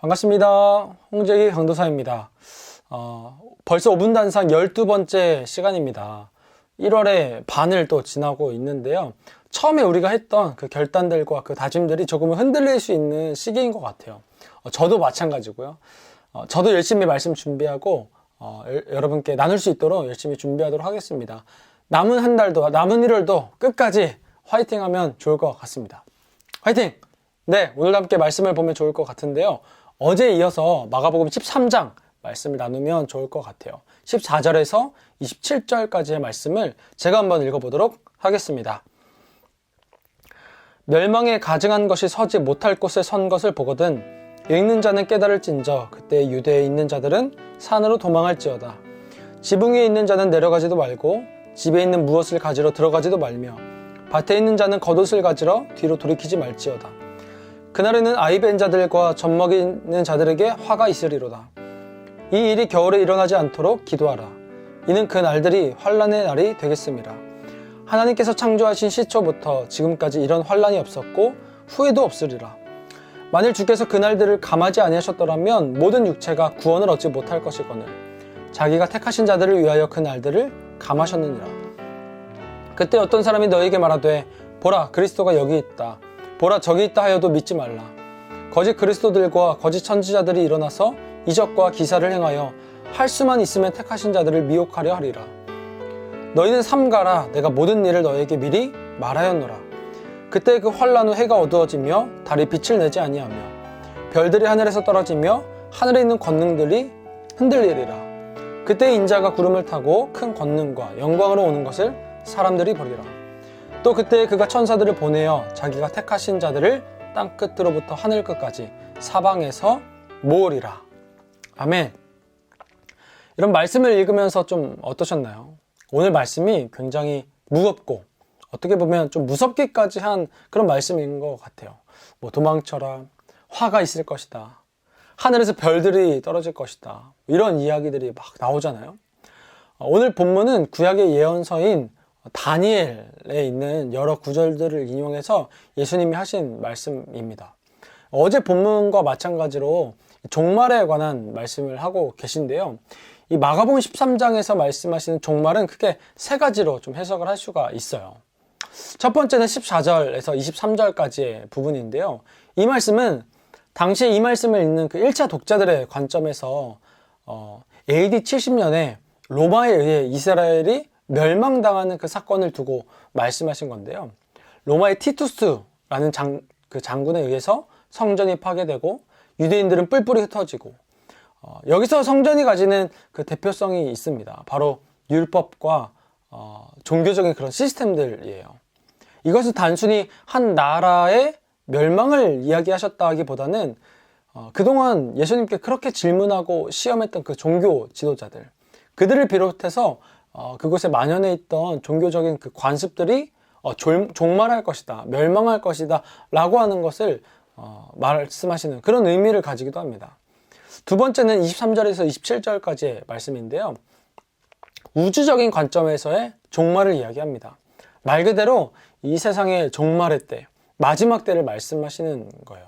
반갑습니다. 홍재기 강도사입니다. 벌써 5분 단상 12번째 시간입니다. 1월의 반을 또 지나고 있는데요. 처음에 우리가 했던 그 결단들과 그 다짐들이 조금은 흔들릴 수 있는 시기인 것 같아요. 저도 마찬가지고요. 저도 열심히 말씀 준비하고 여러분께 나눌 수 있도록 열심히 준비하도록 하겠습니다. 남은 한 달도, 남은 1월도 끝까지 화이팅 하면 좋을 것 같습니다. 화이팅! 네, 오늘도 함께 말씀을 보면 좋을 것 같은데요. 어제에 이어서 마가복음 13장 말씀을 나누면 좋을 것 같아요. 14절에서 27절까지의 말씀을 제가 한번 읽어보도록 하겠습니다. 멸망에 가증한 것이 서지 못할 곳에 선 것을 보거든 읽는 자는 깨달을진저 그때 유대에 있는 자들은 산으로 도망할지어다. 지붕 위에 있는 자는 내려가지도 말고 집에 있는 무엇을 가지러 들어가지도 말며 밭에 있는 자는 겉옷을 가지러 뒤로 돌이키지 말지어다. 그날에는 아이 벤 자들과 젖먹이는 자들에게 화가 있으리로다. 이 일이 겨울에 일어나지 않도록 기도하라. 이는 그 날들이 환난의 날이 되겠음이라. 하나님께서 창조하신 시초부터 지금까지 이런 환난이 없었고 후에도 없으리라. 만일 주께서 그 날들을 감하지 아니하셨더라면 모든 육체가 구원을 얻지 못할 것이거늘 자기가 택하신 자들을 위하여 그 날들을 감하셨느니라. 그때 어떤 사람이 너에게 말하되 보라 그리스도가 여기 있다. 보라 저기 있다 하여도 믿지 말라. 거짓 그리스도들과 거짓 선지자들이 일어나서 이적과 기사를 행하여 할 수만 있으면 택하신 자들을 미혹하려 하리라. 너희는 삼가라. 내가 모든 일을 너에게 미리 말하였노라. 그때 그 환난 후 해가 어두워지며 달이 빛을 내지 아니하며 별들이 하늘에서 떨어지며 하늘에 있는 권능들이 흔들리리라. 그때 인자가 구름을 타고 큰 권능과 영광으로 오는 것을 사람들이 보리라. 또 그때 그가 천사들을 보내어 자기가 택하신 자들을 땅끝으로부터 하늘끝까지 사방에서 모으리라. 아멘. 이런 말씀을 읽으면서 좀 어떠셨나요? 오늘 말씀이 굉장히 무겁고 어떻게 보면 좀 무섭기까지 한 그런 말씀인 것 같아요. 뭐 도망쳐라, 화가 있을 것이다, 하늘에서 별들이 떨어질 것이다, 이런 이야기들이 막 나오잖아요. 오늘 본문은 구약의 예언서인 다니엘에 있는 여러 구절들을 인용해서 예수님이 하신 말씀입니다. 어제 본문과 마찬가지로 종말에 관한 말씀을 하고 계신데요. 이 마가복음 13장에서 말씀하시는 종말은 크게 세 가지로 좀 해석을 할 수가 있어요. 첫 번째는 14절에서 23절까지의 부분인데요. 이 말씀은 당시에 이 말씀을 읽는 그 1차 독자들의 관점에서 AD 70년에 로마에 의해 이스라엘이 멸망당하는 그 사건을 두고 말씀하신 건데요. 로마의 티투스라는 장군에 의해서 성전이 파괴되고 유대인들은 뿔뿔이 흩어지고 여기서 성전이 가지는 그 대표성이 있습니다. 바로 율법과 종교적인 그런 시스템들이에요. 이것은 단순히 한 나라의 멸망을 이야기하셨다기보다는 그동안 예수님께 그렇게 질문하고 시험했던 그 종교 지도자들, 그들을 비롯해서 그곳에 만연해 있던 종교적인 그 관습들이 종말할 것이다, 멸망할 것이다 라고 하는 것을 말씀하시는 그런 의미를 가지기도 합니다. 두 번째는 23절에서 27절까지의 말씀인데요. 우주적인 관점에서의 종말을 이야기합니다. 말 그대로 이 세상의 종말의 때, 마지막 때를 말씀하시는 거예요.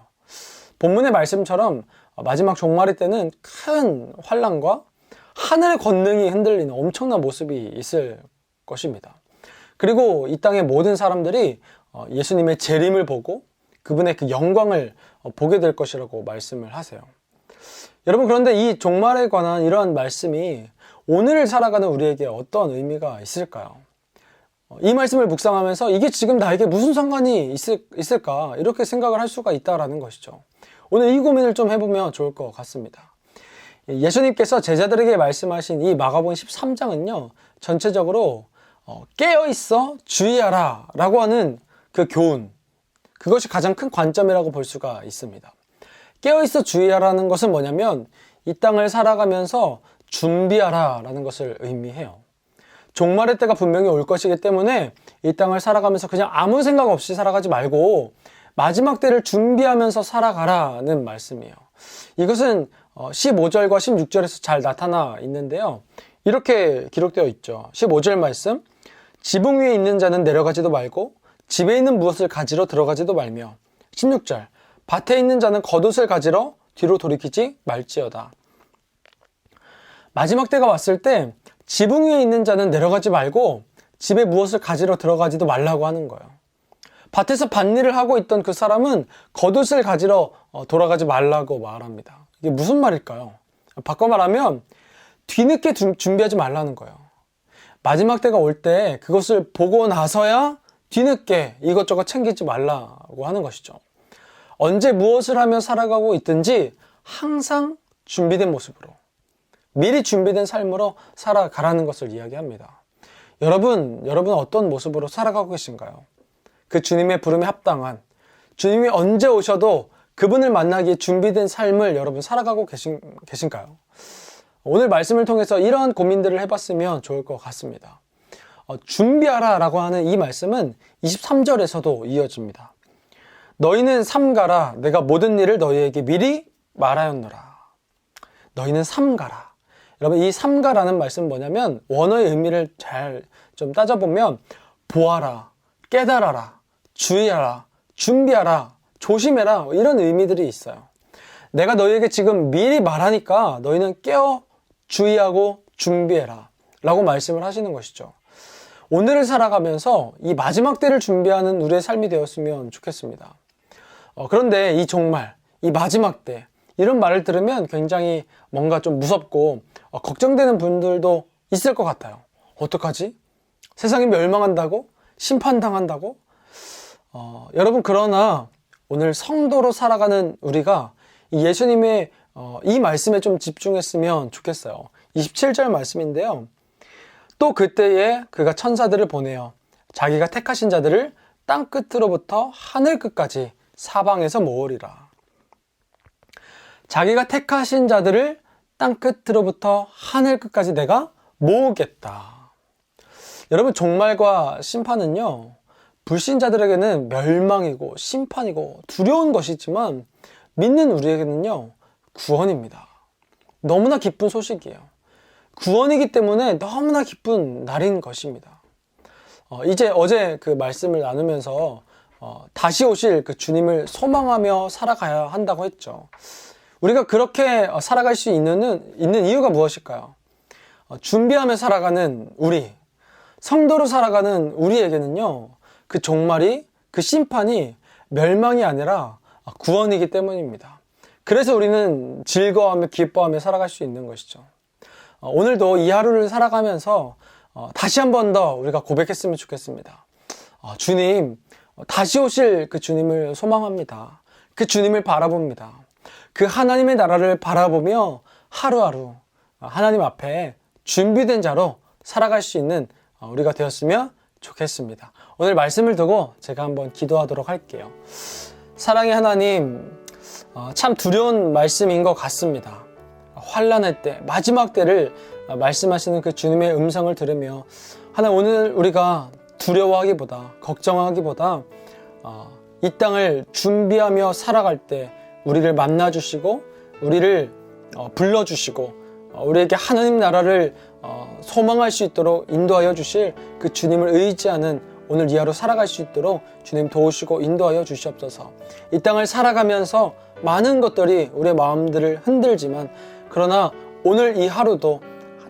본문의 말씀처럼 마지막 종말의 때는 큰 환난과 하늘의 권능이 흔들리는 엄청난 모습이 있을 것입니다. 그리고 이 땅의 모든 사람들이 예수님의 재림을 보고 그분의 그 영광을 보게 될 것이라고 말씀을 하세요. 여러분, 그런데 이 종말에 관한 이러한 말씀이 오늘을 살아가는 우리에게 어떤 의미가 있을까요? 이 말씀을 묵상하면서 이게 지금 나에게 무슨 상관이 있을까? 이렇게 생각을 할 수가 있다라는 것이죠. 오늘 이 고민을 좀 해보면 좋을 것 같습니다. 예수님께서 제자들에게 말씀하신 이 마가복음 13장은요, 전체적으로 깨어있어 주의하라 라고 하는 그 교훈, 그것이 가장 큰 관점이라고 볼 수가 있습니다. 깨어있어 주의하라는 것은 뭐냐면 이 땅을 살아가면서 준비하라 라는 것을 의미해요. 종말의 때가 분명히 올 것이기 때문에 이 땅을 살아가면서 그냥 아무 생각 없이 살아가지 말고 마지막 때를 준비하면서 살아가라는 말씀이에요. 이것은 15절과 16절에서 잘 나타나 있는데요. 이렇게 기록되어 있죠. 15절 말씀, 지붕 위에 있는 자는 내려가지도 말고 집에 있는 무엇을 가지러 들어가지도 말며 16절, 밭에 있는 자는 겉옷을 가지러 뒤로 돌이키지 말지어다. 마지막 때가 왔을 때 지붕 위에 있는 자는 내려가지 말고 집에 무엇을 가지러 들어가지도 말라고 하는 거예요. 밭에서 밭일을 하고 있던 그 사람은 겉옷을 가지러 돌아가지 말라고 말합니다. 이게 무슨 말일까요? 바꿔 말하면 뒤늦게 준비하지 말라는 거예요. 마지막 때가 올 때 그것을 보고 나서야 뒤늦게 이것저것 챙기지 말라고 하는 것이죠. 언제 무엇을 하며 살아가고 있든지 항상 준비된 모습으로, 미리 준비된 삶으로 살아가라는 것을 이야기합니다. 여러분 어떤 모습으로 살아가고 계신가요? 그 주님의 부름에 합당한, 주님이 언제 오셔도 그분을 만나기에 준비된 삶을 여러분 살아가고 계신가요? 오늘 말씀을 통해서 이러한 고민들을 해봤으면 좋을 것 같습니다. 준비하라 라고 하는 이 말씀은 23절에서도 이어집니다. 너희는 삼가라, 내가 모든 일을 너희에게 미리 말하였노라. 너희는 삼가라. 여러분, 이 삼가라는 말씀은 뭐냐면 원어의 의미를 잘 좀 따져보면 보아라, 깨달아라, 주의하라, 준비하라, 조심해라, 이런 의미들이 있어요. 내가 너희에게 지금 미리 말하니까 너희는 깨어 주의하고 준비해라 라고 말씀을 하시는 것이죠. 오늘을 살아가면서 이 마지막 때를 준비하는 우리의 삶이 되었으면 좋겠습니다. 그런데 이 종말, 이 마지막 때, 이런 말을 들으면 굉장히 뭔가 좀 무섭고 걱정되는 분들도 있을 것 같아요. 어떡하지? 세상이 멸망한다고? 심판당한다고? 여러분, 그러나 오늘 성도로 살아가는 우리가 이 예수님의 이 말씀에 좀 집중했으면 좋겠어요. 27절 말씀인데요. 또 그때에 그가 천사들을 보내어 자기가 택하신 자들을 땅 끝으로부터 하늘 끝까지 사방에서 모으리라. 자기가 택하신 자들을 땅 끝으로부터 하늘 끝까지 내가 모으겠다. 여러분, 종말과 심판은요, 불신자들에게는 멸망이고 심판이고 두려운 것이지만 믿는 우리에게는요, 구원입니다. 너무나 기쁜 소식이에요. 구원이기 때문에 너무나 기쁜 날인 것입니다. 이제 어제 그 말씀을 나누면서 다시 오실 그 주님을 소망하며 살아가야 한다고 했죠. 우리가 그렇게 살아갈 수 있는 이유가 무엇일까요? 준비하며 살아가는 우리, 성도로 살아가는 우리에게는요, 그 종말이, 그 심판이 멸망이 아니라 구원이기 때문입니다. 그래서 우리는 즐거워하며 기뻐하며 살아갈 수 있는 것이죠. 오늘도 이 하루를 살아가면서 다시 한 번 더 우리가 고백했으면 좋겠습니다. 주님, 다시 오실 그 주님을 소망합니다. 그 주님을 바라봅니다. 그 하나님의 나라를 바라보며 하루하루 하나님 앞에 준비된 자로 살아갈 수 있는 우리가 되었으면 좋겠습니다. 오늘 말씀을 두고 제가 한번 기도하도록 할게요. 사랑의 하나님, 참 두려운 말씀인 것 같습니다. 환난의 때, 마지막 때를 말씀하시는 그 주님의 음성을 들으며 하나님, 오늘 우리가 두려워하기보다 걱정하기보다 이 땅을 준비하며 살아갈 때 우리를 만나주시고 우리를 불러주시고 우리에게 하나님 나라를 소망할 수 있도록 인도하여 주실 그 주님을 의지하는 오늘 이 하루 살아갈 수 있도록 주님 도우시고 인도하여 주시옵소서. 이 땅을 살아가면서 많은 것들이 우리의 마음들을 흔들지만 그러나 오늘 이 하루도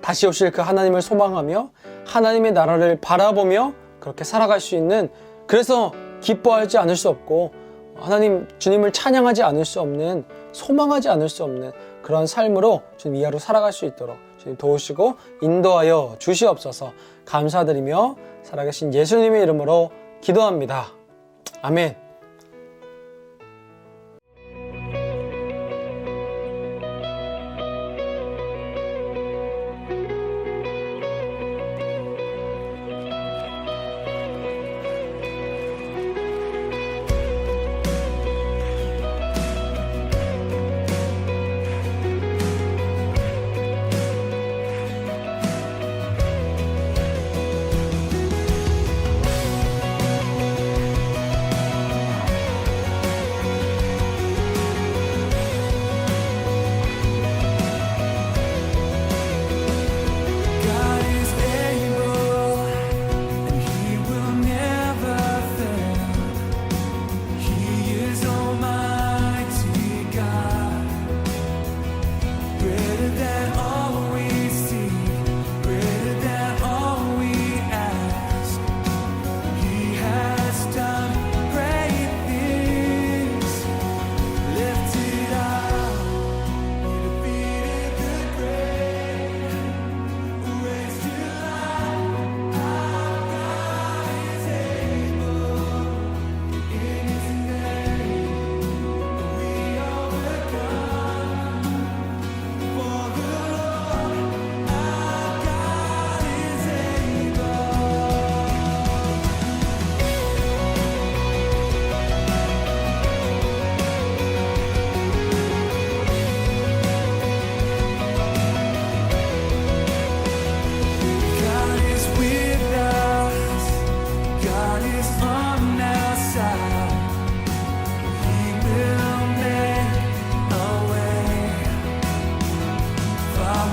다시 오실 그 하나님을 소망하며 하나님의 나라를 바라보며 그렇게 살아갈 수 있는, 그래서 기뻐하지 않을 수 없고 하나님 주님을 찬양하지 않을 수 없는, 소망하지 않을 수 없는 그런 삶으로 주님 이 하루 살아갈 수 있도록 주님 도우시고 인도하여 주시옵소서. 감사드리며 살아계신 예수님의 이름으로 기도합니다. 아멘.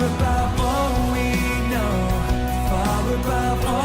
above all we know, far above all